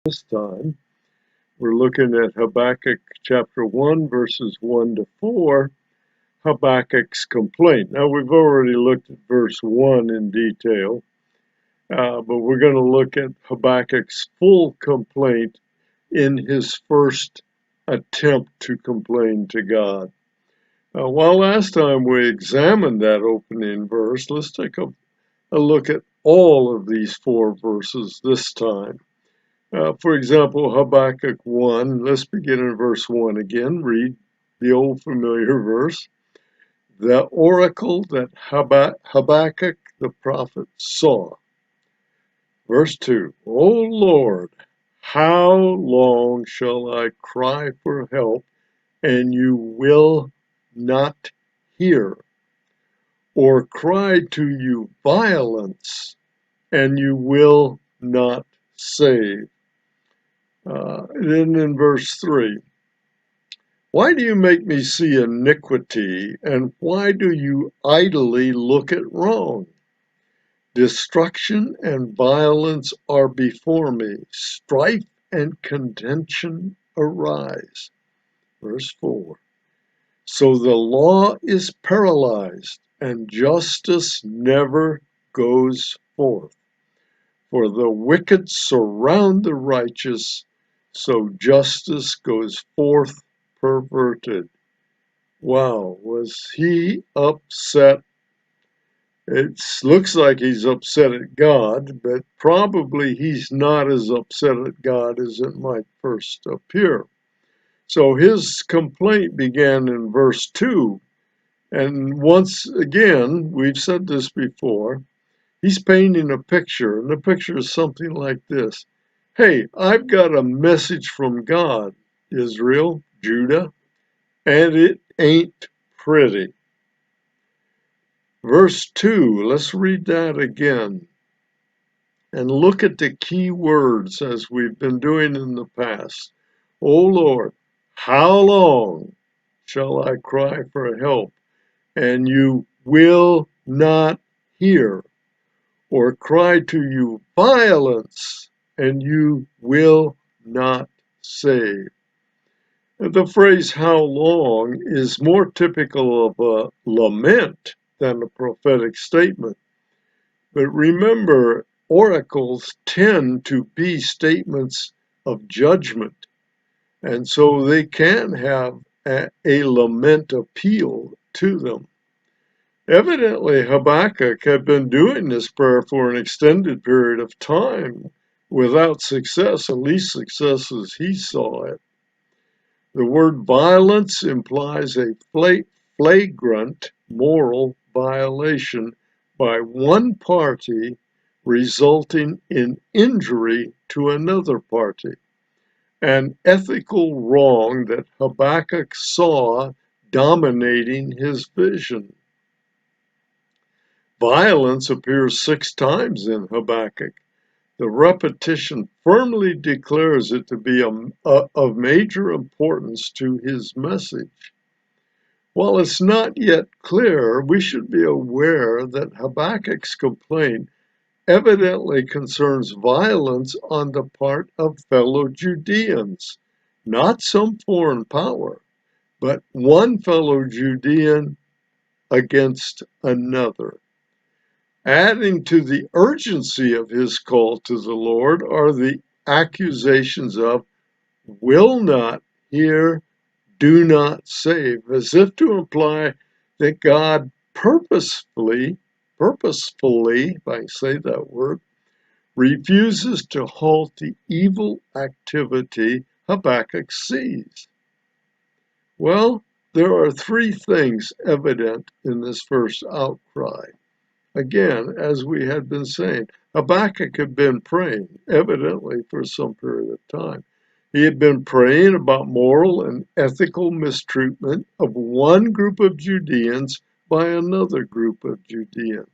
This time, we're looking at Habakkuk chapter 1, verses 1 to 4, Habakkuk's complaint. Now, we've already looked at verse 1 in detail, but we're going to look at Habakkuk's full complaint in his first attempt to complain to God. While last time we examined that opening verse, let's take a look at all of these 4 verses this time. For example, Habakkuk 1, let's begin in verse 1 again. Read the old familiar verse. The oracle that Habakkuk the prophet saw. Verse 2, O Lord, how long shall I cry for help, and you will not hear? Or cry to you violence, and you will not save? Then in verse 3, why do you make me see iniquity, and why do you idly look at wrong? Destruction and violence are before me, strife and contention arise. Verse 4, so the law is paralyzed, and justice never goes forth. For the wicked surround the righteous, so justice goes forth perverted. Wow, was he upset? It looks like he's upset at God, but probably he's not as upset at God as it might first appear. So his complaint began in verse 2. And once again, we've said this before, he's painting a picture, and the picture is something like this. Hey, I've got a message from God, Israel, Judah, and it ain't pretty. Verse 2, let's read that again and look at the key words as we've been doing in the past. O Lord, how long shall I cry for help, and you will not hear? Or cry to you violence, and you will not save? The phrase how long is more typical of a lament than a prophetic statement. But remember, oracles tend to be statements of judgment, and so they can have a lament appeal to them. Evidently, Habakkuk had been doing this prayer for an extended period of time without success, at least success as he saw it. The word violence implies a flagrant moral violation by one party resulting in injury to another party, an ethical wrong that Habakkuk saw dominating his vision. Violence appears 6 times in Habakkuk. The repetition firmly declares it to be of major importance to his message. While it's not yet clear, we should be aware that Habakkuk's complaint evidently concerns violence on the part of fellow Judeans, not some foreign power, but one fellow Judean against another. Adding to the urgency of his call to the Lord are the accusations of will not hear, do not save, as if to imply that God purposefully, if I say that word, refuses to halt the evil activity Habakkuk sees. Well, there are 3 things evident in this first outcry. Again, as we had been saying, Habakkuk had been praying, evidently for some period of time. He had been praying about moral and ethical mistreatment of one group of Judeans by another group of Judeans.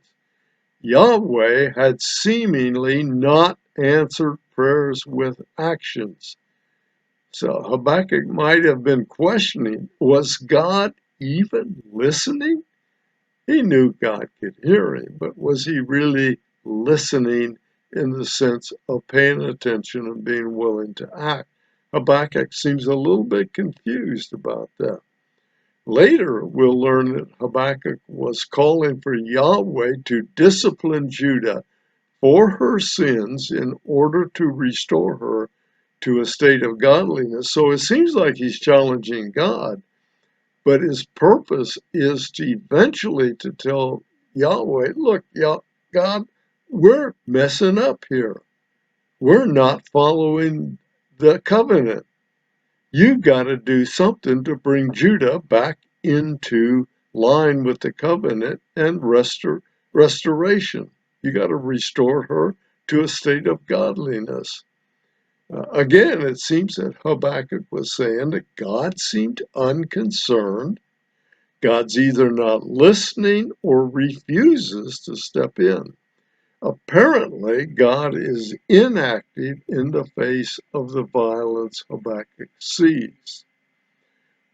Yahweh had seemingly not answered prayers with actions. So Habakkuk might have been questioning, was God even listening? He knew God could hear him, but was he really listening in the sense of paying attention and being willing to act. Habakkuk seems a little bit confused about that. Later, we'll learn that Habakkuk was calling for Yahweh to discipline Judah for her sins in order to restore her to a state of godliness. So it seems like he's challenging God, but his purpose is to eventually to tell Yahweh, look, God, we're messing up here. We're not following the covenant. You've got to do something to bring Judah back into line with the covenant and restoration. You got to restore her to a state of godliness. Again, it seems that Habakkuk was saying that God seemed unconcerned. God's either not listening or refuses to step in. Apparently, God is inactive in the face of the violence Habakkuk sees.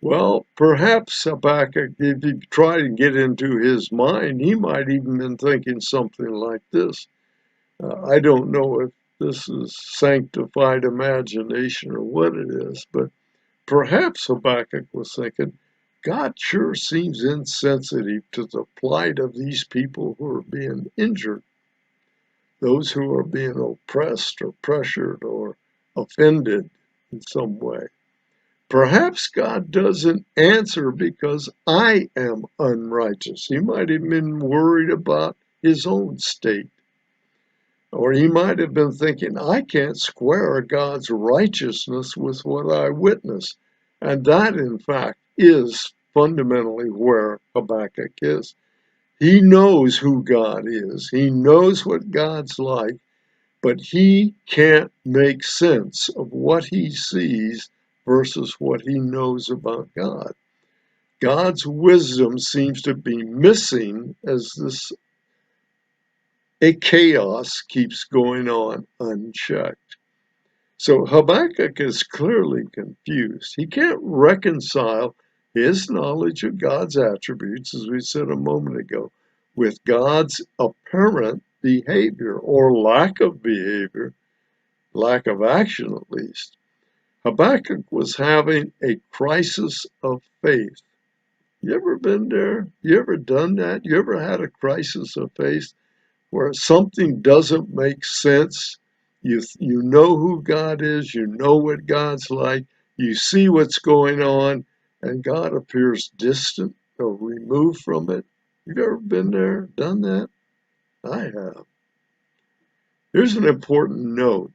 Well, perhaps Habakkuk, if you try to get into his mind, he might even been thinking something like this. I don't know if this is sanctified imagination or what it is, but perhaps Habakkuk was thinking, God sure seems insensitive to the plight of these people who are being injured, those who are being oppressed or pressured or offended in some way. Perhaps God doesn't answer because I am unrighteous. He might have been worried about his own state. Or he might have been thinking, I can't square God's righteousness with what I witness. And that, in fact, is fundamentally where Habakkuk is. He knows who God is. He knows what God's like, but he can't make sense of what he sees versus what he knows about God. God's wisdom seems to be missing as a chaos keeps going on unchecked. So Habakkuk is clearly confused. He can't reconcile his knowledge of God's attributes, as we said a moment ago, with God's apparent behavior or lack of behavior, lack of action at least. Habakkuk was having a crisis of faith. You ever been there? You ever done that? You ever had a crisis of faith where something doesn't make sense? You know who God is, you know what God's like, you see what's going on, and God appears distant or removed from it. You've ever been there, done that? I have. Here's an important note.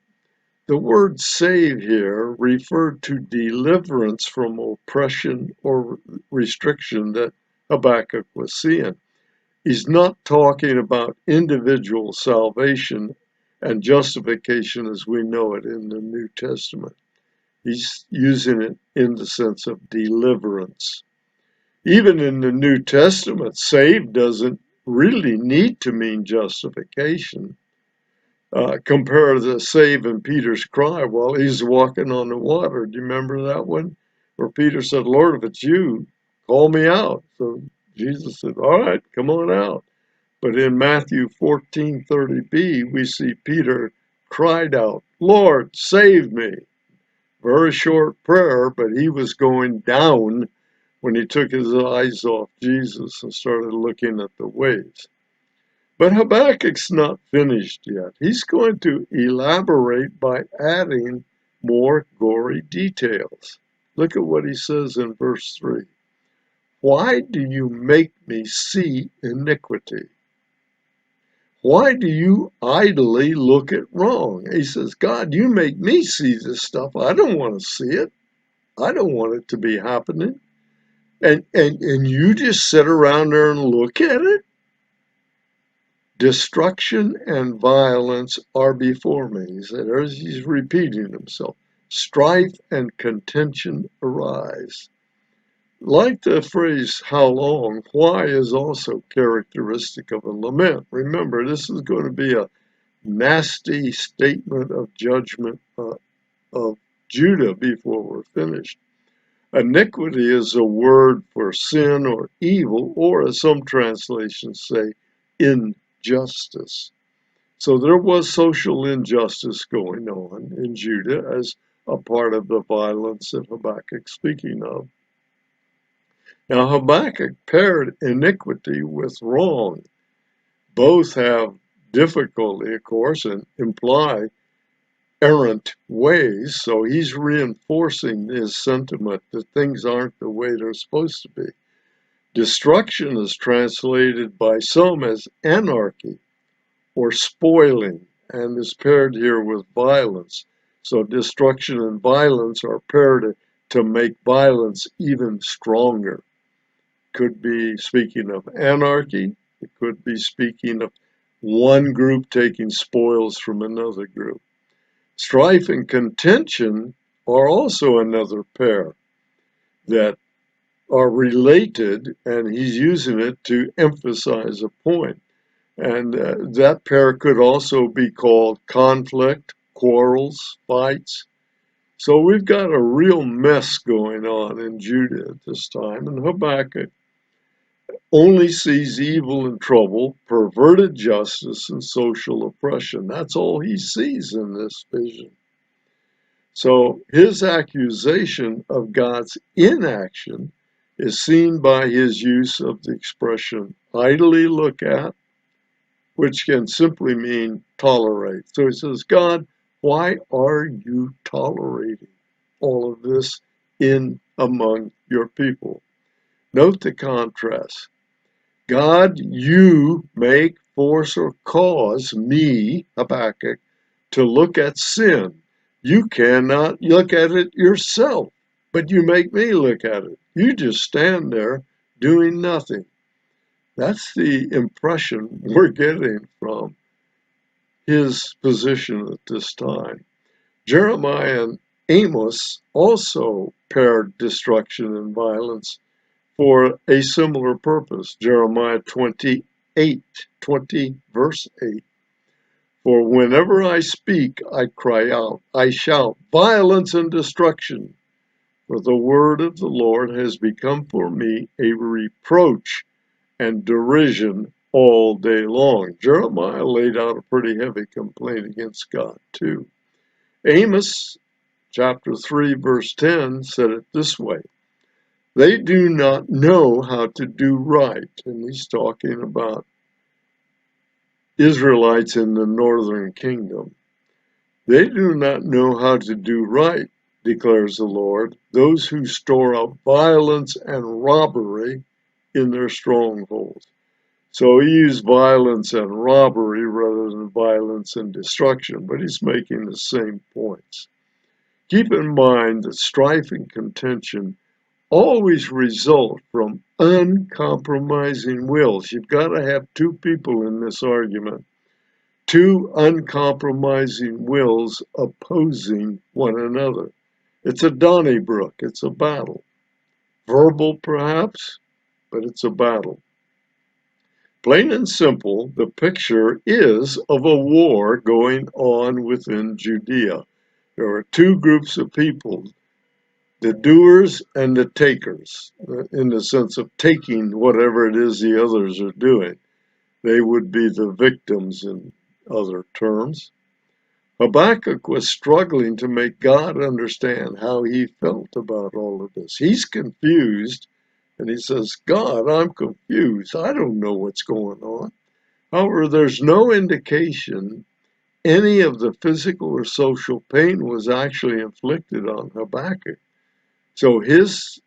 The word save here referred to deliverance from oppression or restriction that Habakkuk was seeing. He's not talking about individual salvation and justification as we know it in the New Testament. He's using it in the sense of deliverance. Even in the New Testament, save doesn't really need to mean justification. Compare the save in Peter's cry while he's walking on the water. Do you remember that one? Where Peter said, Lord, if it's you, call me out. So Jesus said, all right, come on out. But in Matthew 14:30b, we see Peter cried out, Lord, save me. Very short prayer, but he was going down when he took his eyes off Jesus and started looking at the waves. But Habakkuk's not finished yet. He's going to elaborate by adding more gory details. Look at what he says in verse 3. Why do you make me see iniquity? Why do you idly look at wrong? He says, God, you make me see this stuff. I don't want to see it. I don't want it to be happening. And you just sit around there and look at it? Destruction and violence are before me. He said, he's repeating himself. Strife and contention arise. Like the phrase, how long, why is also characteristic of a lament. Remember, this is going to be a nasty statement of judgment of Judah before we're finished. Iniquity is a word for sin or evil, or as some translations say, injustice. So there was social injustice going on in Judah as a part of the violence that Habakkuk's speaking of. Now Habakkuk paired iniquity with wrong. Both have difficulty, of course, and imply errant ways. So he's reinforcing his sentiment that things aren't the way they're supposed to be. Destruction is translated by some as anarchy or spoiling, and is paired here with violence. So destruction and violence are paired to make violence even stronger. Could be speaking of anarchy. It could be speaking of one group taking spoils from another group. Strife and contention are also another pair that are related, and he's using it to emphasize a point. And that pair could also be called conflict, quarrels, fights. So we've got a real mess going on in Judah at this time, and Habakkuk only sees evil and trouble, perverted justice, and social oppression. That's all he sees in this vision. So his accusation of God's inaction is seen by his use of the expression idly look at, which can simply mean tolerate. So he says, God, why are you tolerating all of this in among your people? Note the contrast. God, you make, force, or cause me, Habakkuk, to look at sin. You cannot look at it yourself, but you make me look at it. You just stand there doing nothing. That's the impression we're getting from his position at this time. Jeremiah and Amos also paired destruction and violence for a similar purpose. Jeremiah 20 verse 8. For whenever I speak, I cry out, I shout violence and destruction. For the word of the Lord has become for me a reproach and derision all day long. Jeremiah laid out a pretty heavy complaint against God too. Amos chapter 3 verse 10 said it this way. They do not know how to do right. And he's talking about Israelites in the northern kingdom. They do not know how to do right, declares the Lord, those who store up violence and robbery in their strongholds. So he used violence and robbery rather than violence and destruction, but he's making the same points. Keep in mind that strife and contention always result from uncompromising wills. You've got to have two people in this argument, two uncompromising wills opposing one another. It's a Donnybrook, it's a battle. Verbal perhaps, but it's a battle. Plain and simple, the picture is of a war going on within Judea. There are two groups of people, the doers and the takers, in the sense of taking whatever it is the others are doing. They would be the victims in other terms. Habakkuk was struggling to make God understand how he felt about all of this. He's confused, and he says, God, I'm confused. I don't know what's going on. However, there's no indication any of the physical or social pain was actually inflicted on Habakkuk. So his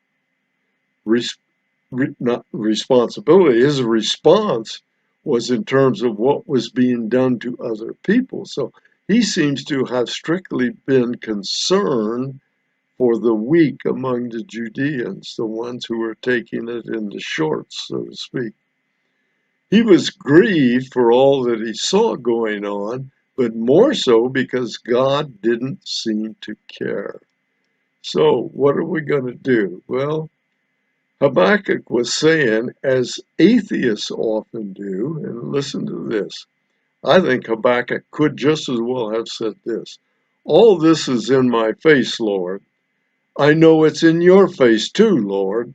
responsibility, his response was in terms of what was being done to other people. So he seems to have strictly been concerned for the weak among the Judeans, the ones who were taking it in the shorts, so to speak. He was grieved for all that he saw going on, but more so because God didn't seem to care. So what are we going to do? Well, Habakkuk was saying, as atheists often do, and listen to this, I think Habakkuk could just as well have said this, all this is in my face, Lord. I know it's in your face too, Lord.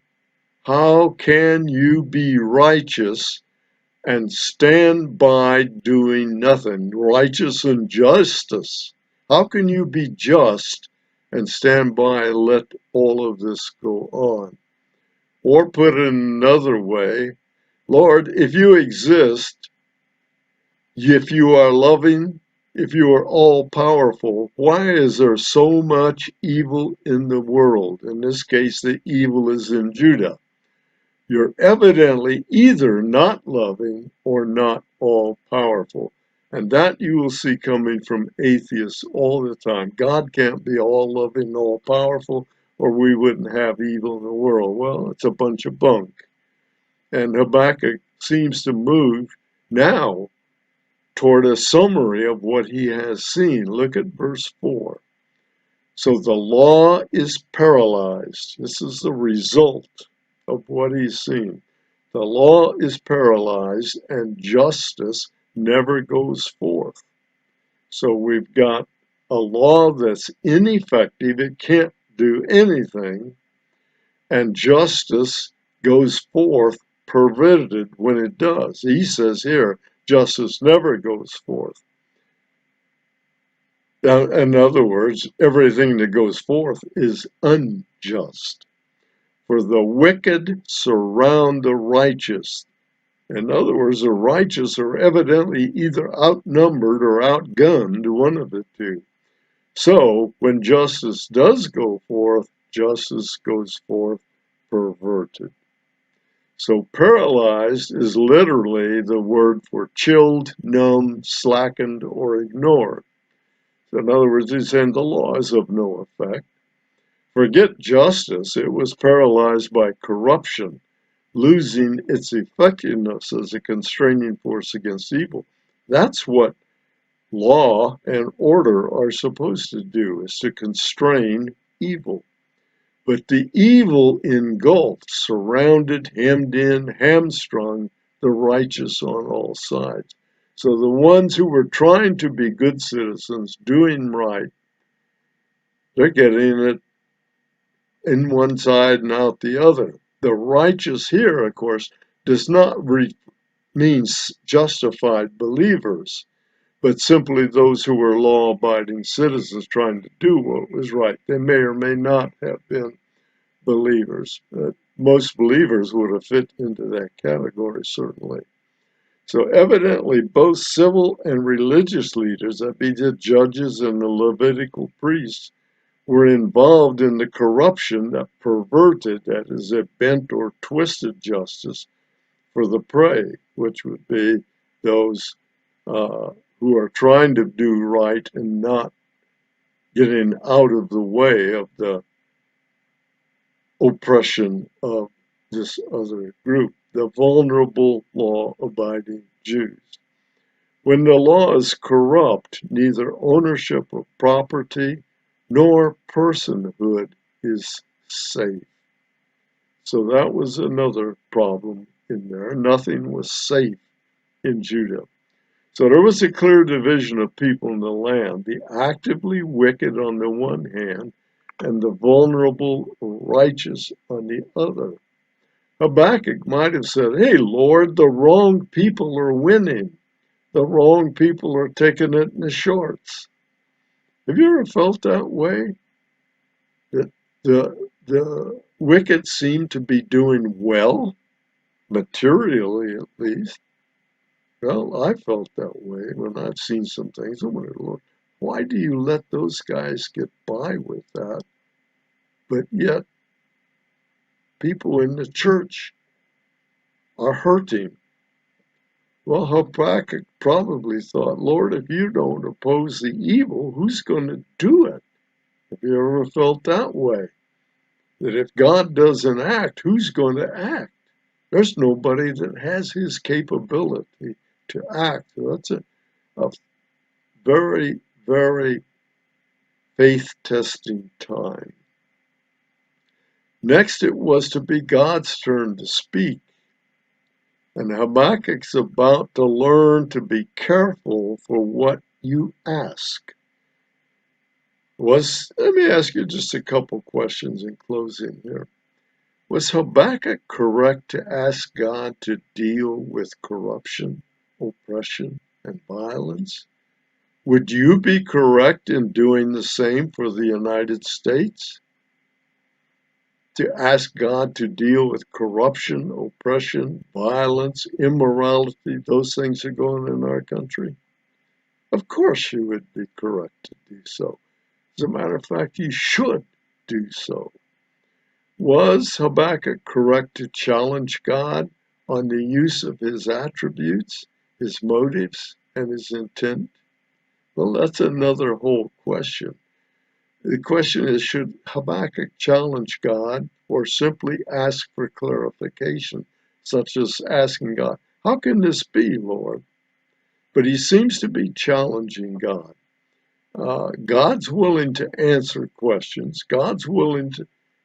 How can you be righteous and stand by doing nothing. Righteous and justice. How can you be just and stand by and let all of this go on? Or put it another way, Lord, if you exist, if you are loving, if you are all powerful, why is there so much evil in the world? In this case, the evil is in Judah. You're evidently either not loving or not all powerful. And that you will see coming from atheists all the time. God can't be all loving, all powerful, or we wouldn't have evil in the world. Well, it's a bunch of bunk. And Habakkuk seems to move now toward a summary of what he has seen. Look at verse 4. So the law is paralyzed. This is the result of what he's seen. The law is paralyzed and justice never goes forth. So we've got a law that's ineffective, it can't do anything, and justice goes forth perverted when it does. He says here, justice never goes forth. In other words, everything that goes forth is unjust. For the wicked surround the righteous. In other words, the righteous are evidently either outnumbered or outgunned, one of the two. So when justice does go forth, justice goes forth perverted. So paralyzed is literally the word for chilled, numb, slackened, or ignored. So in other words, he's saying the law is of no effect. Forget justice, it was paralyzed by corruption, losing its effectiveness as a constraining force against evil. That's what law and order are supposed to do, is to constrain evil. But the evil engulfed, surrounded, hemmed in, hamstrung the righteous on all sides. So the ones who were trying to be good citizens, doing right, they're getting it in one side and out the other. The righteous here, of course, does not mean justified believers, but simply those who were law-abiding citizens trying to do what was right. They may or may not have been believers. Most believers would have fit into that category, certainly. So evidently, both civil and religious leaders, that be the judges and the Levitical priests, were involved in the corruption that perverted, that is, it bent or twisted justice for the prey, which would be those who are trying to do right and not getting out of the way of the oppression of this other group, the vulnerable law-abiding Jews. When the law is corrupt, neither ownership of property nor personhood is safe. So that was another problem in there. Nothing was safe in Judah. So there was a clear division of people in the land, the actively wicked on the one hand, and the vulnerable righteous on the other. Habakkuk might have said, hey, Lord, the wrong people are winning. The wrong people are taking it in the shorts. Have you ever felt that way? That the wicked seem to be doing well, materially at least. Well, I felt that way when I've seen some things. I wonder, Lord, why do you let those guys get by with that? But yet, people in the church are hurting. Well, Habakkuk probably thought, Lord, if you don't oppose the evil, who's going to do it? Have you ever felt that way? That if God doesn't act, who's going to act? There's nobody that has his capability to act. So that's a very, very faith-testing time. Next, it was to be God's turn to speak. And Habakkuk's about to learn to be careful for what you ask. Let me ask you just a couple questions in closing here. Was Habakkuk correct to ask God to deal with corruption, oppression, and violence? Would you be correct in doing the same for the United States? To ask God to deal with corruption, oppression, violence, immorality, those things are going on in our country? Of course you would be correct to do so. As a matter of fact, you should do so. Was Habakkuk correct to challenge God on the use of his attributes, his motives, and his intent? Well, that's another whole question. The question is, should Habakkuk challenge God or simply ask for clarification, such as asking God, how can this be, Lord? But he seems to be challenging God. God's willing to answer questions. God's willing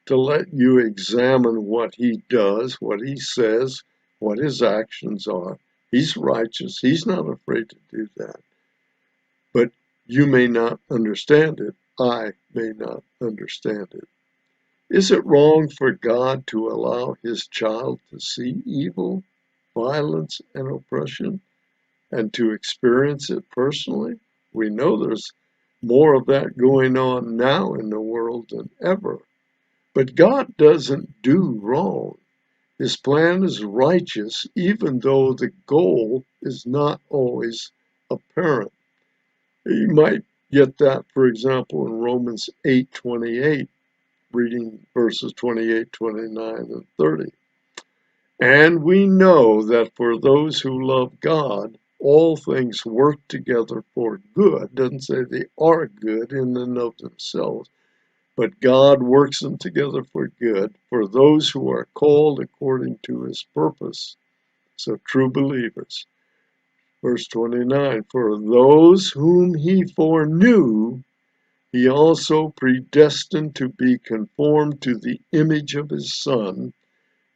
to let you examine what he does, what he says, what his actions are. He's righteous. He's not afraid to do that. But you may not understand it. I may not understand it. Is it wrong for God to allow his child to see evil, violence, and oppression and to experience it personally? We know there's more of that going on now in the world than ever. But God doesn't do wrong. His plan is righteous, even though the goal is not always apparent. You might get that, for example, in Romans 8:28, reading verses 28, 29, and 30. And we know that for those who love God, all things work together for good. It doesn't say they are good in and of themselves, but God works them together for good for those who are called according to his purpose. So true believers. Verse 29, for those whom he foreknew, he also predestined to be conformed to the image of his Son,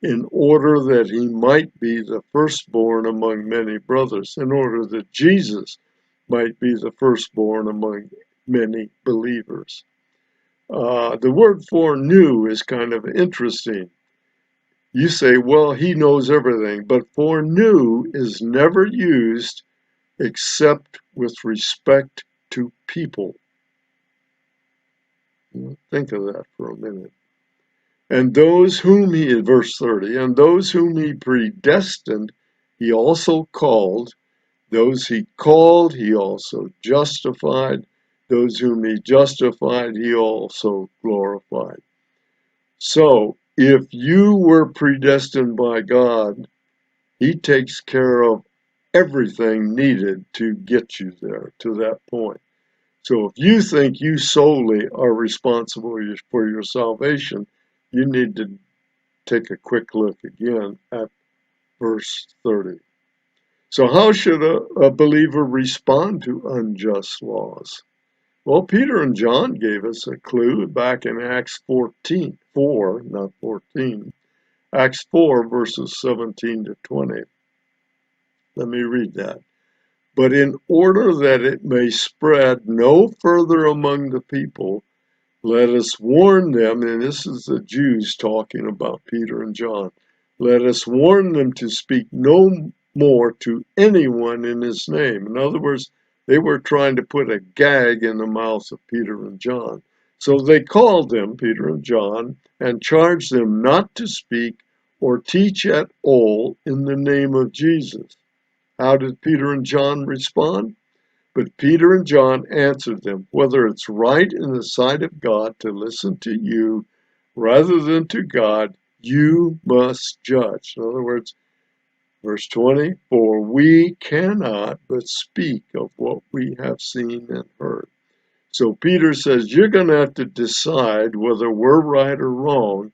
in order that he might be the firstborn among many brothers, in order that Jesus might be the firstborn among many believers. The word foreknew is kind of interesting. You say, well, he knows everything, but foreknew is never used except with respect to people. Think of that for a minute. And those whom he, verse 30, and those whom he predestined, he also called. Those he called, he also justified. Those whom he justified, he also glorified. So, if you were predestined by God, he takes care of everything needed to get you there, to that point. So if you think you solely are responsible for your salvation, you need to take a quick look again at verse 30. So how should a believer respond to unjust laws? Well, Peter and John gave us a clue back in Acts 4, not 14. Acts 4, verses 17 to 20. Let me read that. But in order that it may spread no further among the people, let us warn them, and this is the Jews talking about Peter and John. Let us warn them to speak no more to anyone in his name. In other words, they were trying to put a gag in the mouths of Peter and John. So they called them, Peter and John, and charged them not to speak or teach at all in the name of Jesus. How did Peter and John respond? But Peter and John answered them, whether it's right in the sight of God to listen to you rather than to God, you must judge. In other words, verse 20, for we cannot but speak of what we have seen and heard. So Peter says, you're going to have to decide whether we're right or wrong,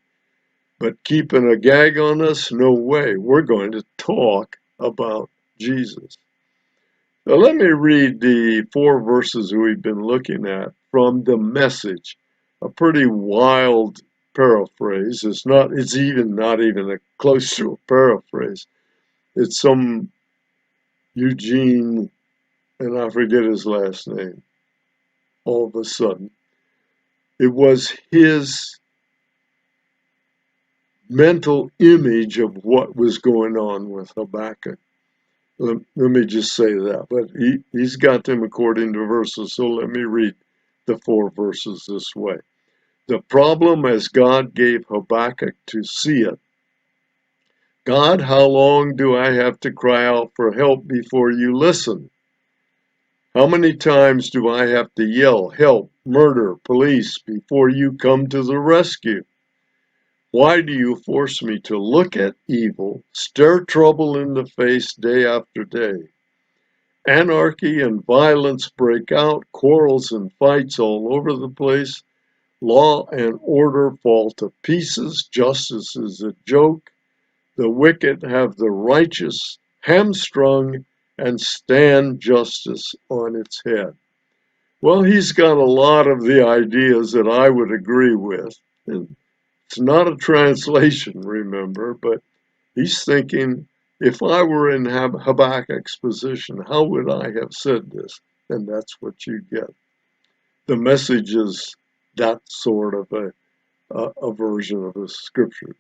but keeping a gag on us, no way. We're going to talk about Jesus. Now let me read the 4 verses we've been looking at from the Message, a pretty wild paraphrase. It's not even a close to a paraphrase. It's some Eugene, and I forget his last name, all of a sudden. It was his mental image of what was going on with Habakkuk. Let me just say that. But he's got them according to verses, so let me read the 4 verses this way. The problem as God gave Habakkuk to see it. God, how long do I have to cry out for help before you listen? How many times do I have to yell, help, murder, police, before you come to the rescue? Why do you force me to look at evil, stare trouble in the face day after day? Anarchy and violence break out, quarrels and fights all over the place. Law and order fall to pieces, justice is a joke. The wicked have the righteous hamstrung and stand justice on its head. Well, he's got a lot of the ideas that I would agree with. And it's not a translation, remember, but he's thinking, if I were in Habakkuk's position, how would I have said this? And that's what you get. The message is that sort of a version of the scriptures.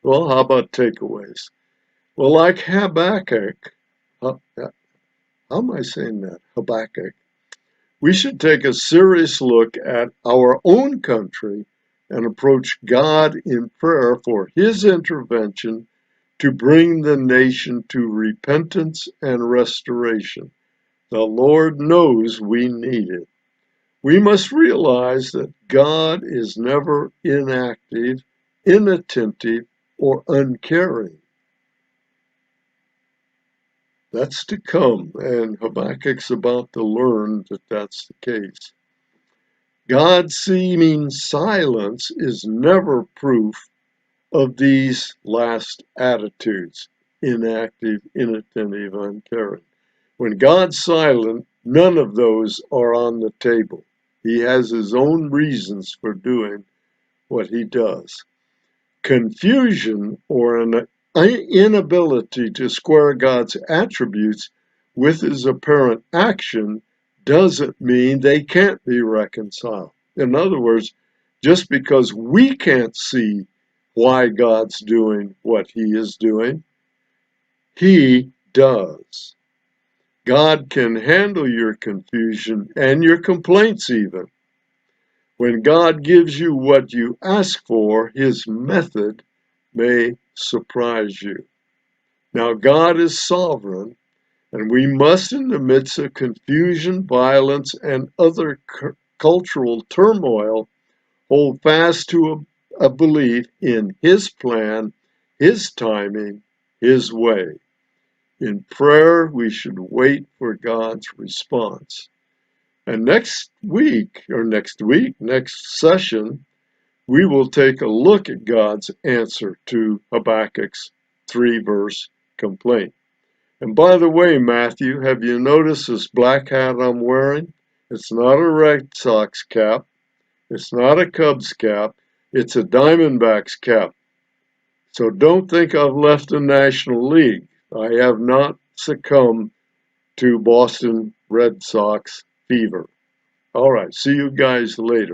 Well, how about takeaways? Well, like Habakkuk, how am I saying that? Habakkuk. We should take a serious look at our own country and approach God in prayer for his intervention to bring the nation to repentance and restoration. The Lord knows we need it. We must realize that God is never inactive, inattentive, or uncaring. That's to come, and Habakkuk's about to learn that that's the case. God's seeming silence is never proof of these last attitudes, inactive, inattentive, uncaring. When God's silent, none of those are on the table. He has his own reasons for doing what he does. Confusion or an inability to square God's attributes with his apparent action doesn't mean they can't be reconciled. In other words, just because we can't see why God's doing what he is doing, he does. God can handle your confusion and your complaints even. When God gives you what you ask for, his method may surprise you. Now, God is sovereign, and we must, in the midst of confusion, violence, and other cultural turmoil, hold fast to a belief in his plan, his timing, his way. In prayer, we should wait for God's response. And next session, we will take a look at God's answer to Habakkuk's 3-verse complaint. And by the way, Matthew, have you noticed this black hat I'm wearing? It's not a Red Sox cap. It's not a Cubs cap. It's a Diamondbacks cap. So don't think I've left the National League. I have not succumbed to Boston Red Sox fever. All right, see you guys later.